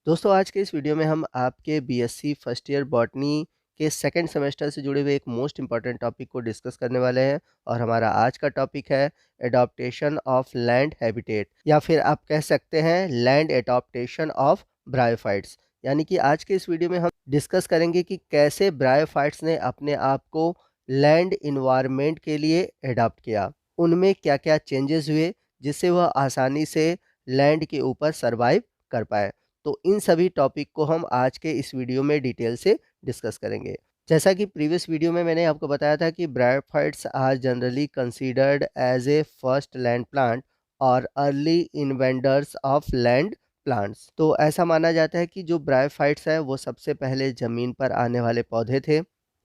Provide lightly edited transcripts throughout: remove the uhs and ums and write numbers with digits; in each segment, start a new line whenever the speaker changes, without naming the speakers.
दोस्तों आज के इस वीडियो में हम आपके बीएससी फर्स्ट ईयर बॉटनी के सेकंड सेमेस्टर से जुड़े हुए एक मोस्ट इम्पॉर्टेंट टॉपिक को डिस्कस करने वाले हैं और हमारा आज का टॉपिक है एडॉप्टेशन ऑफ लैंड हैबिटेट या फिर आप कह सकते हैं लैंड एडॉप्टेशन ऑफ ब्रायोफाइट्स। यानी कि आज के इस वीडियो में हम डिस्कस करेंगे कि कैसे ब्रायोफाइट्स ने अपने आप को लैंड इन्वायरमेंट के लिए एडॉप्ट किया, उनमें क्या क्या चेंजेस हुए जिससे वह आसानी से लैंड के ऊपर सर्वाइव कर पाए। तो इन सभी टॉपिक को हम आज के इस वीडियो में डिटेल से डिस्कस करेंगे। जैसा कि प्रीवियस वीडियो में मैंने आपको बताया था कि bryophytes are generally considered as a first land plant और early inventors of land plants. तो ऐसा माना जाता है कि जो ब्रायोफाइट्स है वो सबसे पहले ज़मीन पर आने वाले पौधे थे।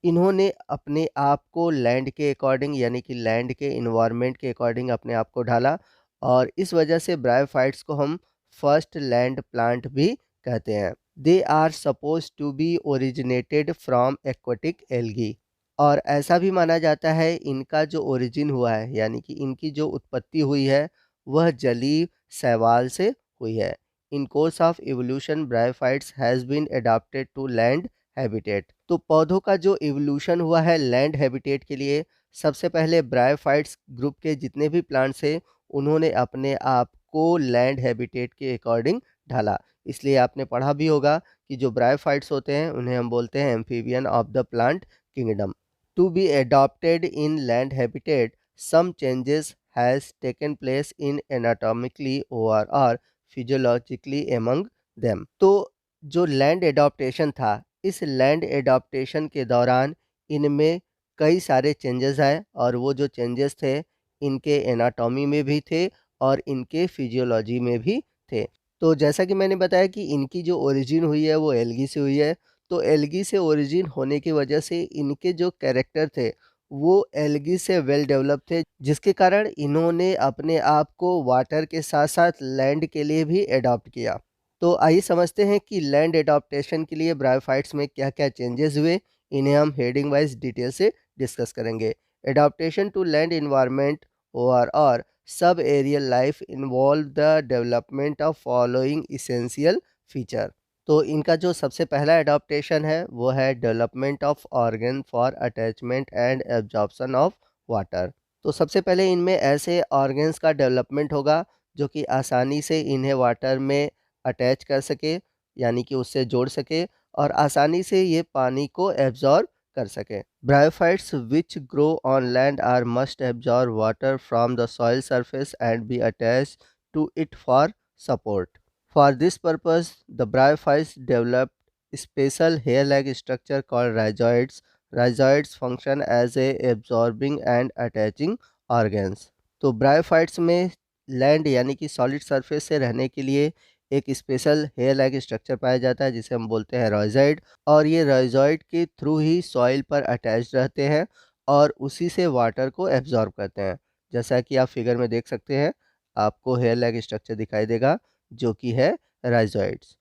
इन्होंने अपने आप को लैंड के अकॉर्डिंग यानी कि लैंड के इन्वायरमेंट के अकॉर्डिंग अपने आप को ढाला और इस वजह से ब्रायोफाइट्स को हम फर्स्ट लैंड प्लांट भी कहते हैं। They are suppose to be originated from aquatic algae और ऐसा भी माना जाता है इनका जो ओरिजिन हुआ है यानी कि इनकी जो उत्पत्ति हुई है वह जलीय शैवाल से हुई है। In course of evolution bryophytes has been adopted to land habitat. तो पौधों का जो इवोल्यूशन हुआ है लैंड हैबिटेट के लिए, सबसे पहले ब्रायोफाइट्स ग्रुप के जितने भी प्लांट्स हैं उन्होंने अपने आप को लैंड हैबिटेट के अकॉर्डिंग ढाला। इसलिए आपने पढ़ा भी होगा कि जो ब्रायोफाइट्स होते हैं उन्हें हम बोलते हैं amphibian of the plant kingdom. To be adopted in land habitat some changes has taken place in anatomically और फिजियोलॉजिकली एमंग देम। तो जो लैंड एडॉप्टेशन था, इस लैंड एडॉप्टेशन के दौरान इनमें कई सारे चेंजेस आए और वो जो चेंजेस थे इनके एनाटॉमी में भी थे और इनके फिजियोलॉजी में भी थे। तो जैसा कि मैंने बताया कि इनकी जो ओरिजिन हुई है वो एल्गी से हुई है। तो एल्गी से ओरिजिन होने की वजह से इनके जो कैरेक्टर थे वो एल्गी से वेल डेवलप थे, जिसके कारण इन्होंने अपने आप को वाटर के साथ साथ लैंड के लिए भी एडॉप्ट किया। तो आइए समझते हैं कि लैंड एडॉप्टेशन के लिए ब्रायोफाइट्स में क्या क्या चेंजेस हुए। इन्हें हम हेडिंग वाइज डिटेल से डिस्कस करेंगे। एडॉप्टेशन टू लैंड इन्वायरमेंट और sub aerial life involve the development of following essential feature. तो इनका जो सबसे पहला एडॉप्टेशन है वो है development of organ for attachment and absorption of water. तो सबसे पहले इनमें ऐसे ऑर्गन्स का डेवलपमेंट होगा जो कि आसानी से इन्हें वाटर में अटैच कर सके यानी कि उससे जोड़ सके और आसानी से ये पानी को एब्जॉर्ब कर सकें। Bryophytes which grow on land are must absorb water from the soil surface and be attached to it for support. For this purpose, the bryophytes developed special hair-like structure called rhizoids. Rhizoids function as a absorbing and attaching organs. तो bryophytes में land यानी कि solid surface से रहने के लिए एक special hair like structure पाया जाता है जिसे हम बोलते हैं रॉयज़ॉइड और ये रॉयज़ॉइड के थ्रू ही सॉइल पर अटैच्ड रहते हैं और उसी से वाटर को एब्जॉर्ब करते हैं। जैसा कि आप फिगर में देख सकते हैं, आपको हेयर लाइक स्ट्रक्चर दिखाई देगा जो कि है राइजॉइड्स।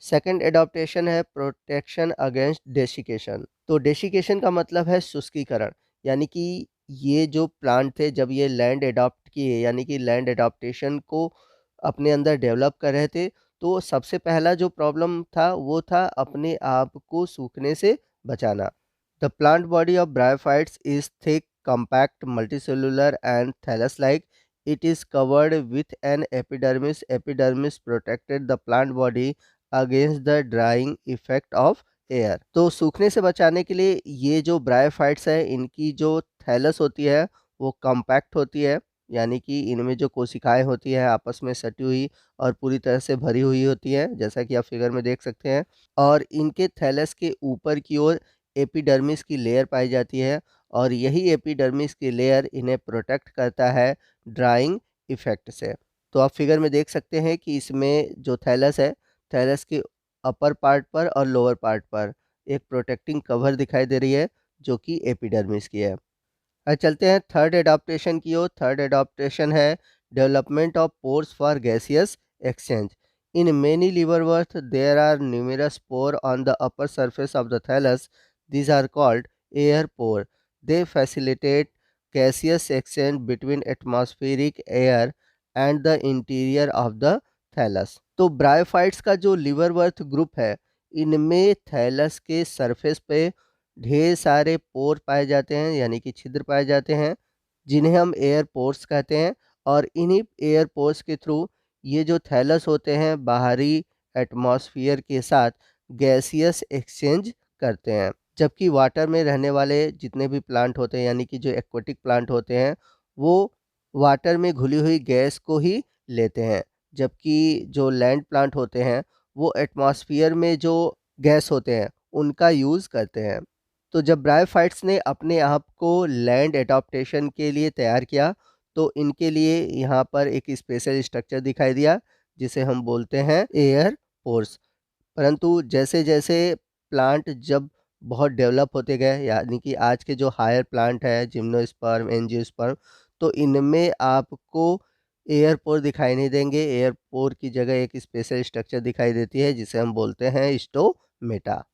सेकंड एडॉप्टेशन है प्रोटेक्शन अगेंस्ट डेसिकेशन। तो डेसिकेशन का मतलब है शुष्कीकरण, यानी कि ये जो प्लांट थे जब ये लैंड एडॉप्ट किए यानी कि लैंड एडॉप्टेशन को अपने अंदर डेवलप कर रहे थे, तो सबसे पहला जो प्रॉब्लम था वो था अपने आप को सूखने से बचाना। The plant body of bryophytes is thick, compact, multicellular and thallus-like. It is covered with an epidermis. Epidermis protected the plant body against the drying effect of air. तो सूखने से बचाने के लिए ये जो ब्रायोफाइट्स है इनकी जो थैलस होती है वो कॉम्पैक्ट होती है, यानी कि इनमें जो कोशिकाएं होती है आपस में सटी हुई और पूरी तरह से भरी हुई होती है जैसा कि आप फिगर में देख सकते हैं। और इनके थैलस के ऊपर की ओर एपिडर्मिस की लेयर पाई जाती है और यही एपिडर्मिस की लेयर इन्हें प्रोटेक्ट करता है ड्राइंग इफेक्ट से। तो आप फिगर में देख सकते हैं कि इसमें जो थैलस है, थैलस के अपर पार्ट पर और लोअर पार्ट पर एक प्रोटेक्टिंग कवर दिखाई दे रही है जो कि एपिडर्मिस की है। अब चलते हैं थर्ड एडाप्टेशन की ओर। थर्ड एडाप्टेशन है development of pores for gaseous exchange. In many liverworts there are numerous pore on the upper surface of the thallus. These are called air pore. They facilitate gaseous exchange between atmospheric air and the interior of the thallus। तो bryophytes का जो लिवरवर्थ group है, इनमें thallus के surface पे ढेर सारे पोर पाए जाते हैं, यानी कि छिद्र पाए जाते हैं, जिन्हें हम एयर पोर्स कहते हैं। और इन्हीं एयर पोर्स के थ्रू ये जो थैलस होते हैं, बाहरी एटमॉस्फेयर के साथ गैसियस एक्सचेंज करते हैं। जबकि वाटर में रहने वाले जितने भी प्लांट होते हैं, यानी कि जो एक्वेटिक प्लांट होते हैं, वो वाटर में घुली हुई गैस को ही लेते हैं। जबकि जो लैंड प्लांट होते हैं, वो एटमॉस्फेयर में जो गैस होते हैं, उनका यूज़ करते हैं। तो जब ब्रायोफाइट्स ने अपने आप को लैंड एडाप्टेशन के लिए तैयार किया, तो इनके लिए यहाँ पर एक स्पेशल स्ट्रक्चर दिखाई दिया, जिसे हम बोलते हैं एयर पोर्स। परंतु जैसे-जैसे प्लांट जब बहुत डेवलप होते गए, यानी कि आज के जो हायर प्लांट है, जिम्नोस्पर्म, एंजियोस्पर्म, तो इनमें आपको एयर पोर दिखाई नहीं देंगे। एयर पोर की जगह एक स्पेशल स्ट्रक्चर दिखाई देती है, जिसे हम बोलते हैं स्टोमेटा।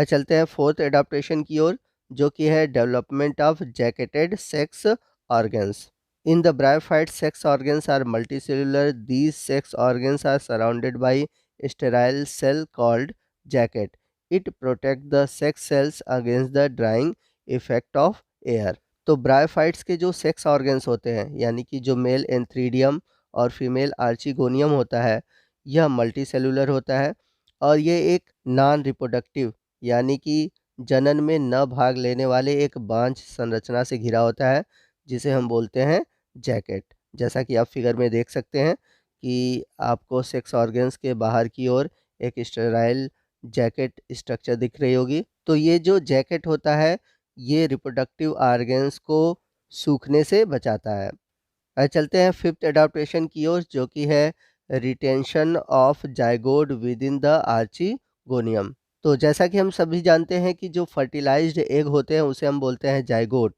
चलते हैं फोर्थ एडाप्टेशन की ओर, जो कि है development of jacketed sex organs. In the bryophyte, sex organs are multicellular. These sex organs are surrounded by a sterile cell called jacket. It protects the sex cells against the drying effect of air. तो bryophytes के जो sex organs होते हैं, यानी कि जो mail antheridium और female archegonium होता है, यह मल्टीसेलुलर होता है और ये एक नॉन रिप्रोडक्टिव, यानी कि जनन में न भाग लेने वाले एक बांझ संरचना से घिरा होता है, जिसे हम बोलते हैं जैकेट। जैसा कि आप फिगर में देख सकते हैं कि आपको सेक्स ऑर्गन्स के बाहर की ओर एक स्टेराइल जैकेट स्ट्रक्चर दिख रही होगी। तो ये जो जैकेट होता है, ये रिप्रोडक्टिव ऑर्गन्स को सूखने से बचाता है। चलते हैं फिफ्थ एडाप्टेशन की ओर, जो कि है retention of zygote with in the archegonium. तो जैसा कि हम सभी जानते हैं कि जो फर्टिलाइज्ड एग होते हैं, उसे हम बोलते हैं जाइगोट।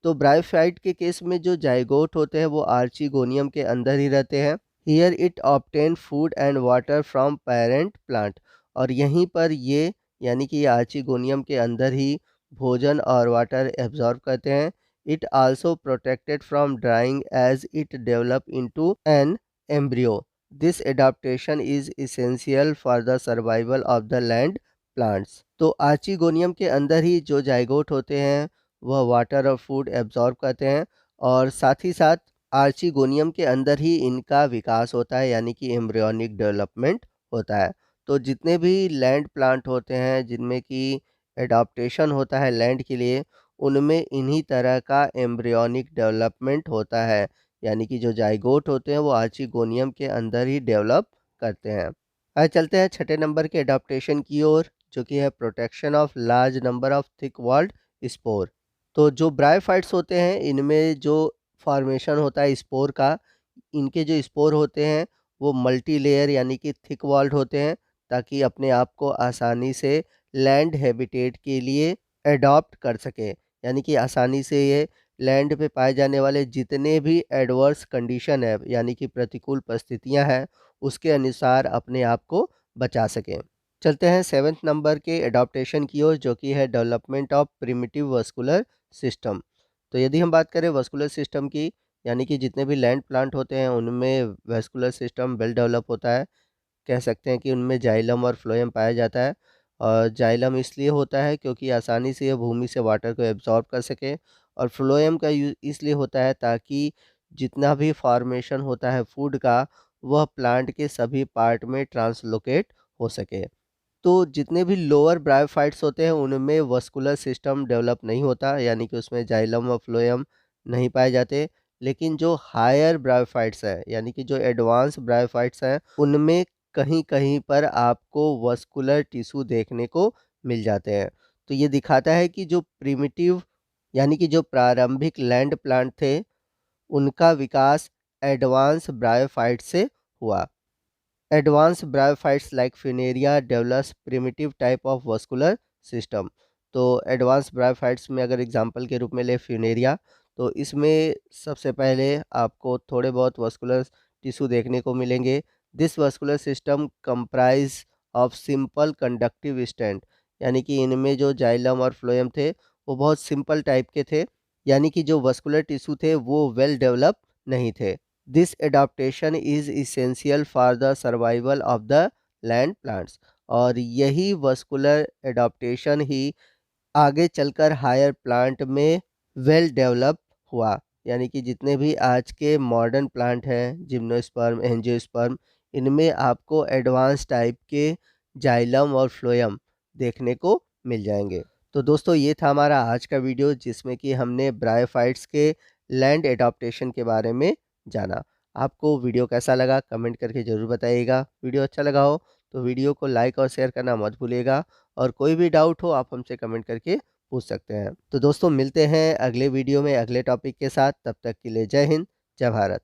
तो ब्रायोफाइट के केस में जो जाइगोट होते हैं, वो आर्चिगोनियम के अंदर ही रहते हैं। Here it obtain food and water from parent plant. और यहीं पर ये, यानी कि ये आर्चिगोनियम के अंदर ही भोजन और वाटर एब्जॉर्ब करते हैं। It also protected from drying as it developed into an embryo. This adaptation is essential for the survival of the land plants. तो आर्चिगोनियम के अंदर ही जो जाइगोट होते हैं, वह वाटर और फूड एब्जॉर्ब करते हैं और साथ ही साथ आर्चिगोनियम के अंदर ही इनका विकास होता है, यानी कि एम्ब्रियोनिक डेवलपमेंट होता है। तो जितने भी लैंड प्लांट होते हैं, जिनमें कि एडाप्टेशन होता है लैंड के लिए, उनमें इन्हीं तरह का एम्ब्रियोनिक डेवलपमेंट होता है, यानी कि जो जाइगोट होते हैं वो आर्चिगोनियम के अंदर ही डेवलप करते हैं। आज चलते हैं छठे नंबर के एडाप्टेशन की ओर, जो कि है protection of large number of thick walled spore. तो जो ब्रायोफाइट्स होते हैं, इनमें जो फॉर्मेशन होता है स्पोर का, इनके जो स्पोर होते हैं वो मल्टी लेयर, यानी कि थिक वॉल्ड होते हैं, ताकि अपने आप को आसानी से लैंड हैबिटेट के लिए एडॉप्ट कर सके। यानी कि आसानी से ये लैंड पे पाए जाने वाले जितने भी एडवर्स कंडीशन है, यानी कि प्रतिकूल परिस्थितियां हैं, उसके अनुसार अपने आप को बचा सकें। चलते हैं सेवन्थ नंबर के एडॉप्टेशन की ओर, जो कि है development of primitive vascular system. तो यदि हम बात करें वस्कुलर सिस्टम की, यानी कि जितने भी लैंड प्लांट होते हैं, उनमें वस्कुलर सिस्टम वेल डेवलप होता है। कह सकते हैं कि उनमें जाइलम और फ्लोएम पाया जाता है। और जाइलम इसलिए होता है क्योंकि आसानी से ये भूमि से वाटर को एब्जॉर्ब कर सके, और फ्लोएम का यूज़ इसलिए होता है ताकि जितना भी फॉर्मेशन होता है फूड का, वह प्लांट के सभी पार्ट में ट्रांसलोकेट हो सके। तो जितने भी लोअर ब्रायोफाइट्स होते हैं, उनमें वस्कुलर सिस्टम डेवलप नहीं होता, यानी कि उसमें जाइलम और फ्लोएम नहीं पाए जाते। लेकिन जो हायर ब्रायोफाइट्स हैं, यानी कि जो एडवांस ब्रायोफाइट्स हैं, उनमें कहीं-कहीं पर आपको वस्कुलर टिश्यू देखने को मिल जाते हैं। तो ये दिखाता है कि जो प्रिमिटिव, यानी कि जो प्रारंभिक लैंड प्लांट थे, उनका विकास एडवांस ब्रायोफाइट से हुआ। Advanced bryophytes like Funaria develops primitive type of vascular system। तो एडवांस ब्रायोफाइट्स में अगर एग्जांपल के रूप में ले फ्यूनेरिया, तो इसमें सबसे पहले आपको थोड़े बहुत वस्कुलर टिश्यू देखने को मिलेंगे। This vascular system comprise of simple conductive strand, यानी कि इनमें जो जाइलम और फ्लोएम थे, वो बहुत सिंपल टाइप के थे, यानी कि जो वस्कुलर टिश्यू थे वो वेल डेवलप नहीं थे। This adaptation is essential for the survival of the land plants. और यही वस्कुलर एडाप्टेशन ही आगे चलकर हायर प्लांट में वेल डेवलप हुआ। यानी कि जितने भी आज के मॉडर्न प्लांट हैं, जिम्नोस्पर्म, एंजियोस्पर्म, इनमें आपको एडवांस टाइप के जाइलम और फ्लोएम देखने को मिल जाएंगे। तो दोस्तों, ये था हमारा आज का वीडियो जिसमें कि हमने ब्रायोफाइट्स के लैंड एडाप्टेशन के बारे में जाना। आपको वीडियो कैसा लगा कमेंट करके ज़रूर बताइएगा। वीडियो अच्छा लगा हो तो वीडियो को लाइक और शेयर करना मत भूलिएगा, और कोई भी डाउट हो आप हमसे कमेंट करके पूछ सकते हैं। तो दोस्तों, मिलते हैं अगले वीडियो में अगले टॉपिक के साथ। तब तक के लिए जय हिंद, जय भारत।